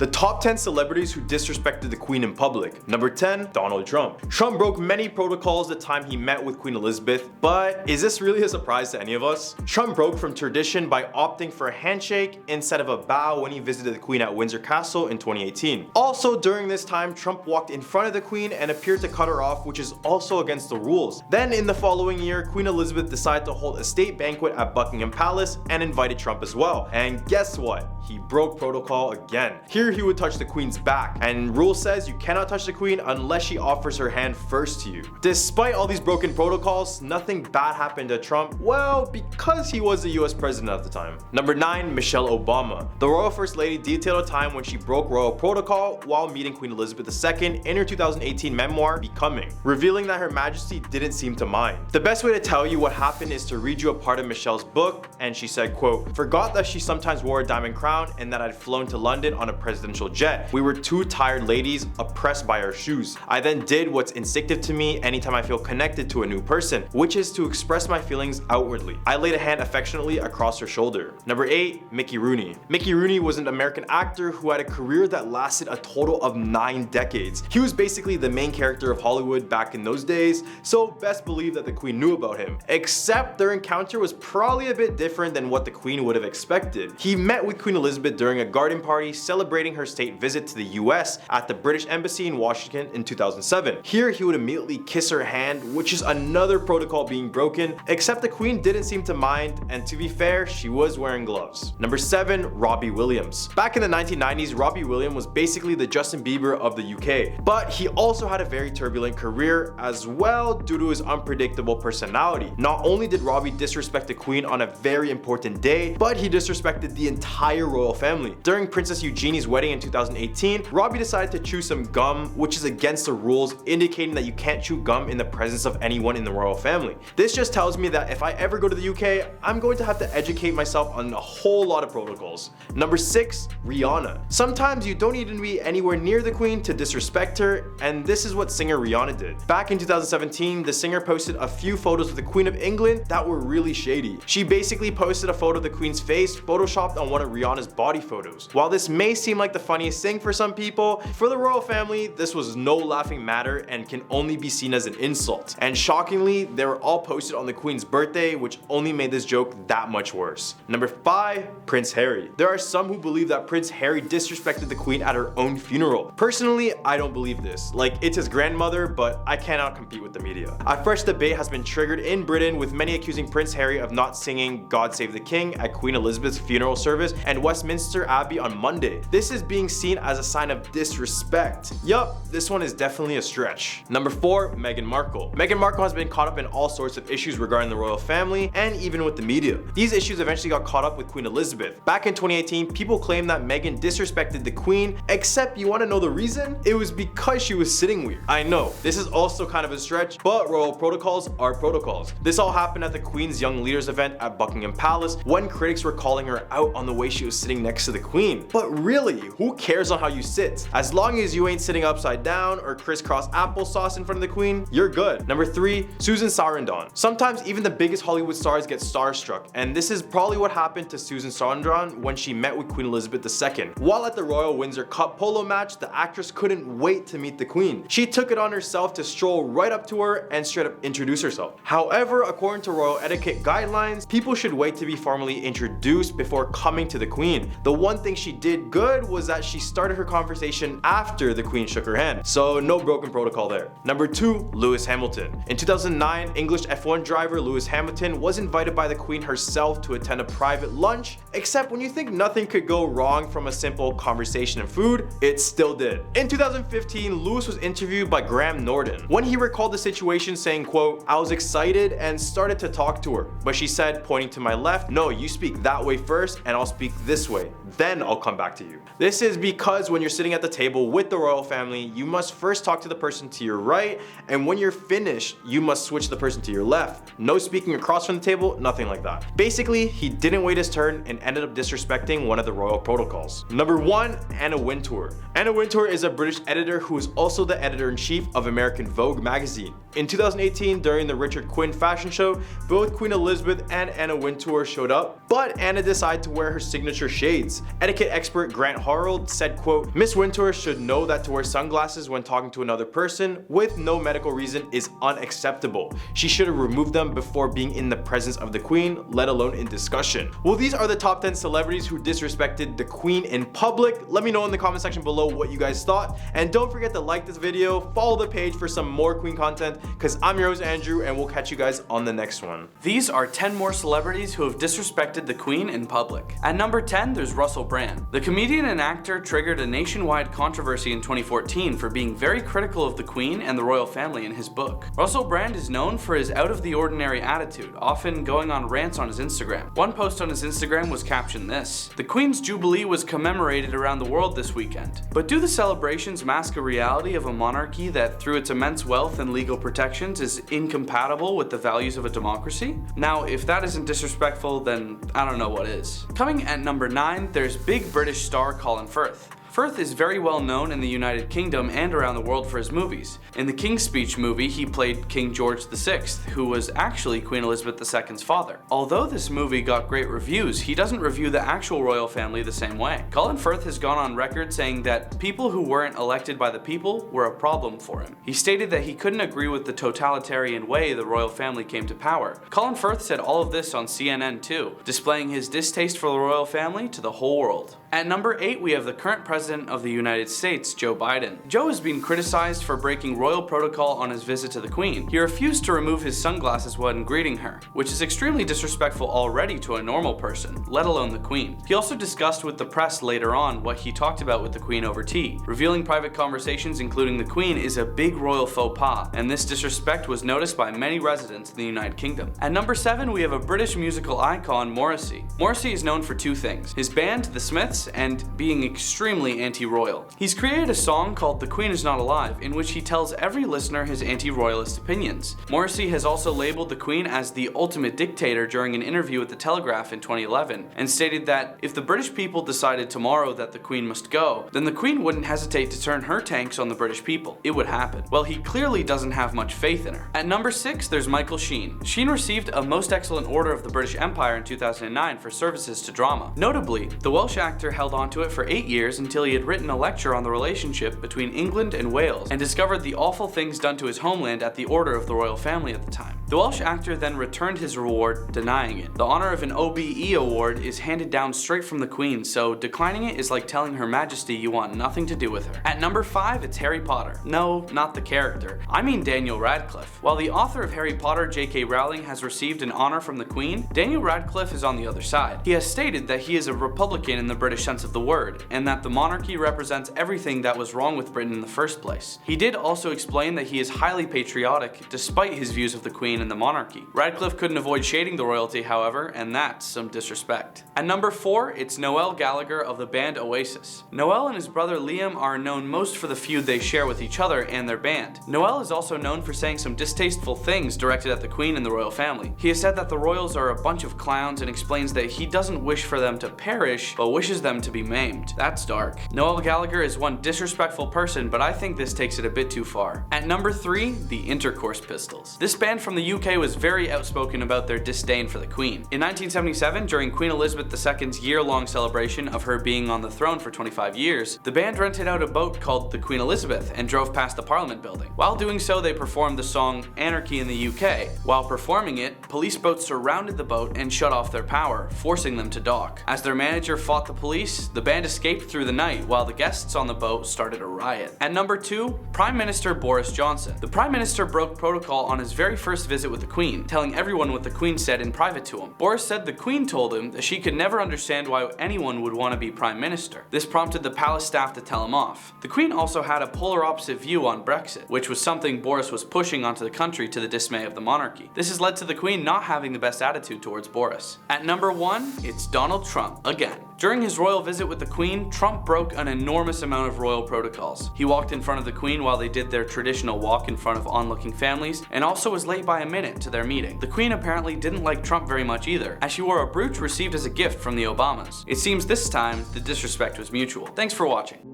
The top 10 celebrities who disrespected the Queen in public. Number 10, Donald Trump. Trump broke many protocols the time he met with Queen Elizabeth, but is this really a surprise to any of us? Trump broke from tradition by opting for a handshake instead of a bow when he visited the Queen at Windsor Castle in 2018. Also, during this time, Trump walked in front of the Queen and appeared to cut her off, which is also against the rules. Then in the following year, Queen Elizabeth decided to hold a state banquet at Buckingham Palace and invited Trump as well. And guess what? He broke protocol again. Here he would touch the Queen's back, and rule says you cannot touch the Queen unless she offers her hand first to you. Despite all these broken protocols, nothing bad happened to Trump, well, because he was the US president at the time. Number 9, Michelle Obama. The royal first lady detailed a time when she broke royal protocol while meeting Queen Elizabeth II in her 2018 memoir, Becoming, revealing that Her Majesty didn't seem to mind. The best way to tell you what happened is to read you a part of Michelle's book, and she said, quote, "Forgot that she sometimes wore a diamond crown and that I'd flown to London on a presidential jet. We were two tired ladies oppressed by our shoes. I then did what's instinctive to me anytime I feel connected to a new person, which is to express my feelings outwardly. I laid a hand affectionately across her shoulder." Number 8, Mickey Rooney. Mickey Rooney was an American actor who had a career that lasted a total of 9 decades. He was basically the main character of Hollywood back in those days, so best believe that the Queen knew about him. Except their encounter was probably a bit different than what the Queen would have expected. He met with Queen Elizabeth during a garden party celebrating her state visit to the US at the British Embassy in Washington in 2007. Here he would immediately kiss her hand, which is another protocol being broken, except the Queen didn't seem to mind, and to be fair, she was wearing gloves. Number 7, Robbie Williams. Back in the 1990s, Robbie Williams was basically the Justin Bieber of the UK, but he also had a very turbulent career as well due to his unpredictable personality. Not only did Robbie disrespect the Queen on a very important day, but he disrespected the entire royal family. During Princess Eugenie's wedding in 2018, Robbie decided to chew some gum, which is against the rules, indicating that you can't chew gum in the presence of anyone in the royal family. This just tells me that if I ever go to the UK, I'm going to have to educate myself on a whole lot of protocols. Number 6, Rihanna. Sometimes you don't need to be anywhere near the Queen to disrespect her, and this is what singer Rihanna did. Back in 2017, the singer posted a few photos of the Queen of England that were really shady. She basically posted a photo of the Queen's face photoshopped on one of Rihanna's body photos. While this may seem like the funniest thing for some people, for the royal family, this was no laughing matter and can only be seen as an insult. And shockingly, they were all posted on the Queen's birthday, which only made this joke that much worse. Number 5, Prince Harry. There are some who believe that Prince Harry disrespected the Queen at her own funeral. Personally, I don't believe this. Like, it's his grandmother, but I cannot compete with the media. A fresh debate has been triggered in Britain, with many accusing Prince Harry of not singing God Save the King at Queen Elizabeth's funeral service at Westminster Abbey on Monday. This is being seen as a sign of disrespect. Yup, this one is definitely a stretch. Number 4, Meghan Markle. Meghan Markle has been caught up in all sorts of issues regarding the royal family and even with the media. These issues eventually got caught up with Queen Elizabeth. Back in 2018, people claimed that Meghan disrespected the Queen, except you want to know the reason? It was because she was sitting weird. I know, this is also kind of a stretch, but royal protocols are protocols. This all happened at the Queen's Young Leaders event at Buckingham Palace when critics were calling her out on the way she was sitting next to the Queen. But really, who cares on how you sit? As long as you ain't sitting upside down or crisscross applesauce in front of the Queen, you're good. Number 3, Susan Sarandon. Sometimes even the biggest Hollywood stars get starstruck, and this is probably what happened to Susan Sarandon when she met with Queen Elizabeth II. While at the Royal Windsor Cup polo match, the actress couldn't wait to meet the Queen. She took it on herself to stroll right up to her and straight up introduce herself. However, according to royal etiquette guidelines, people should wait to be formally introduced before coming to the Queen. The one thing she did good was that she started her conversation after the Queen shook her hand, so no broken protocol there. Number 2, Lewis Hamilton. In 2009, English F1 driver Lewis Hamilton was invited by the Queen herself to attend a private lunch, except when you think nothing could go wrong from a simple conversation and food, it still did. In 2015, Lewis was interviewed by Graham Norton. When he recalled the situation, saying, quote, "I was excited and started to talk to her, but she said, pointing to my left, 'No, you speak that way first and I'll speak this way. Then I'll come back to you.'" This is because when you're sitting at the table with the royal family, you must first talk to the person to your right, and when you're finished, you must switch the person to your left. No speaking across from the table, nothing like that. Basically, he didn't wait his turn and ended up disrespecting one of the royal protocols. Number 1, Anna Wintour. Anna Wintour is a British editor who is also the editor-in-chief of American Vogue magazine. In 2018, during the Richard Quinn fashion show, both Queen Elizabeth and Anna Wintour showed up, but Anna decided to wear her signature shades. Etiquette expert Grant Herald said, quote, "Miss Wintour should know that to wear sunglasses when talking to another person with no medical reason is unacceptable. She should have removed them before being in the presence of the Queen, let alone in discussion." Well, these are the top 10 celebrities who disrespected the Queen in public. Let me know in the comment section below what you guys thought, and don't forget to like this video, follow the page for some more Queen content, because I'm your host Andrew, and we'll catch you guys on the next one. These are 10 more celebrities who have disrespected the Queen in public. At number 10, there's Russell Brand. The comedian and actor triggered a nationwide controversy in 2014 for being very critical of the Queen and the royal family in his book. Russell Brand is known for his out-of-the-ordinary attitude, often going on rants on his Instagram. One post on his Instagram was captioned this: "The Queen's Jubilee was commemorated around the world this weekend. But do the celebrations mask a reality of a monarchy that, through its immense wealth and legal protections, is incompatible with the values of a democracy?" Now, if that isn't disrespectful, then I don't know what is. Coming at number 9, there's big British star Colin Firth. Firth is very well known in the United Kingdom and around the world for his movies. In the King's Speech movie, he played King George VI, who was actually Queen Elizabeth II's father. Although this movie got great reviews, he doesn't review the actual royal family the same way. Colin Firth has gone on record saying that people who weren't elected by the people were a problem for him. He stated that he couldn't agree with the totalitarian way the royal family came to power. Colin Firth said all of this on CNN too, displaying his distaste for the royal family to the whole world. At number 8, we have the current president of the United States, Joe Biden. Joe has been criticized for breaking royal protocol on his visit to the Queen. He refused to remove his sunglasses when greeting her, which is extremely disrespectful already to a normal person, let alone the Queen. He also discussed with the press later on what he talked about with the Queen over tea. Revealing private conversations including the Queen is a big royal faux pas, and this disrespect was noticed by many residents in the United Kingdom. At number 7, we have a British musical icon, Morrissey. Morrissey is known for two things: his band, The Smiths, and being extremely anti-royal. He's created a song called "The Queen Is Not Alive," in which he tells every listener his anti-royalist opinions. Morrissey has also labeled the Queen as the ultimate dictator during an interview with The Telegraph in 2011, and stated that if the British people decided tomorrow that the Queen must go, then the Queen wouldn't hesitate to turn her tanks on the British people. It would happen. Well, he clearly doesn't have much faith in her. At number 6, there's Michael Sheen. Sheen received a Most Excellent Order of the British Empire in 2009 for services to drama. Notably, the Welsh actor held on to it for 8 years until he had written a lecture on the relationship between England and Wales and discovered the awful things done to his homeland at the order of the royal family at the time. The Welsh actor then returned his reward, denying it. The honor of an OBE award is handed down straight from the Queen, so declining it is like telling Her Majesty you want nothing to do with her. At number 5, it's Harry Potter. No, not the character. I mean Daniel Radcliffe. While the author of Harry Potter, J.K. Rowling, has received an honor from the Queen, Daniel Radcliffe is on the other side. He has stated that he is a Republican in the British sense of the word, and that the monarchy represents everything that was wrong with Britain in the first place. He did also explain that he is highly patriotic, despite his views of the Queen and the monarchy. Radcliffe couldn't avoid shading the royalty, however, and that's some disrespect. At number 4, it's Noel Gallagher of the band Oasis. Noel and his brother Liam are known most for the feud they share with each other and their band. Noel is also known for saying some distasteful things directed at the Queen and the royal family. He has said that the royals are a bunch of clowns and explains that he doesn't wish for them to perish, but wishes them to be maimed. That's dark. Noel Gallagher is one disrespectful person, but I think this takes it a bit too far. At number 3, the Intercourse Pistols. This band from the UK was very outspoken about their disdain for the Queen. In 1977, during Queen Elizabeth II's year-long celebration of her being on the throne for 25 years, the band rented out a boat called the Queen Elizabeth and drove past the Parliament building. While doing so, they performed the song Anarchy in the UK. While performing it, police boats surrounded the boat and shut off their power, forcing them to dock. As their manager fought the police, the band escaped through the night while the guests on the boat started a riot. At number 2, Prime Minister Boris Johnson. The Prime Minister broke protocol on his very first visit with the Queen, telling everyone what the Queen said in private to him. Boris said the Queen told him that she could never understand why anyone would want to be Prime Minister. This prompted the palace staff to tell him off. The Queen also had a polar opposite view on Brexit, which was something Boris was pushing onto the country to the dismay of the monarchy. This has led to the Queen not having the best attitude towards Boris. At number 1, it's Donald Trump again. During his royal visit with the Queen, Trump broke an enormous amount of royal protocols. He walked in front of the Queen while they did their traditional walk in front of onlooking families, and also was late by a minute to their meeting. The Queen apparently didn't like Trump very much either, as she wore a brooch received as a gift from the Obamas. It seems this time, the disrespect was mutual. Thanks for watching.